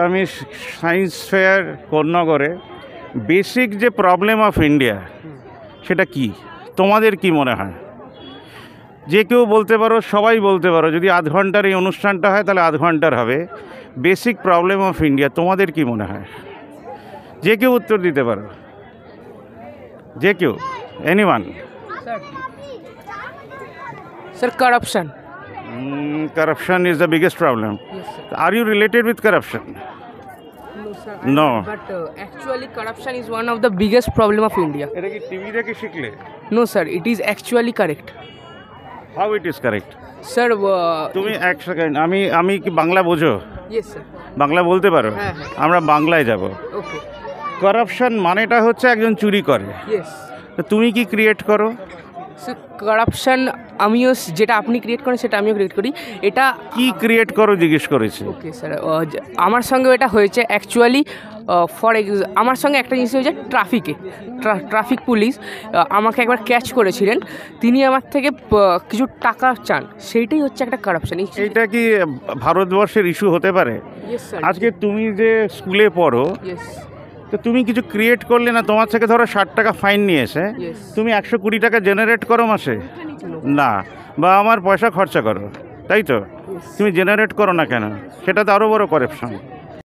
আমি science fair কোন্নগরে basic যে problem of India সেটা কি তোমাদের কি মনে হয়? যে কেউ বলতে পারো, সবাই বলতে পারো। যদি আধ ঘন্টার এই অনুষ্ঠানটা হয় তাহলে আধ ঘন্টার হবে। বেসিক প্রবলেম অফ ইন্ডিয়া তোমাদের কি মনে হয়? যে কেউ উত্তর দিতে পারো, যে কেউ, anyone. Sir, corruption. Corruption is the biggest problem. Yes, sir. Are you related with corruption? No, sir. No. But actually, corruption is one of the biggest problem of India. এটা কি টিভি দেখে শিখলে? No, sir. It is actually correct. How it is correct? Sir, তুমি এক second, আমি কি বাংলা বোঝো? yes, sir. Bangla বলতে পারো? হ্যাঁ। আমরা বাংলায় যাব। Okay. করাপশন মানেটা হচ্ছে একজন চুরি করে। Yes. তো তুমি কি ক্রিয়েট করো? So, corruption আমিও যেটা আপনি ক্রিয়েট করেন সেটা আমিও ক্রিয়েট করি। এটা কি ক্রিয়েট করো জিজ্ঞেস করেছি। ওকে স্যার, আমার সঙ্গে এটা হয়েছে অ্যাকচুয়ালি। আমার সঙ্গে একটা জিনিস হয়েছে ট্রাফিক পুলিশ আমাকে একবার ক্যাচ করেছিলেন। তিনি আমার থেকে কিছু টাকা চান, সেইটাই হচ্ছে একটা কারাপশন। এইটা কি ভারতবর্ষের ইস্যু হতে পারে? Yes sir. আজকে তুমি যে স্কুলে পড়ো, ইয়েস। তো তুমি কিছু ক্রিয়েট করলে না, তোমার থেকে ধরো 60 টাকা ফাইন নিয়েছে, Yes. তুমি 120 টাকা জেনারেট করো মাসে? না, বা আমার পয়সা খরচা করো, তাই তো? তুমি জেনারেট করো না কেন? সেটা তো আরও বড় করাপশন।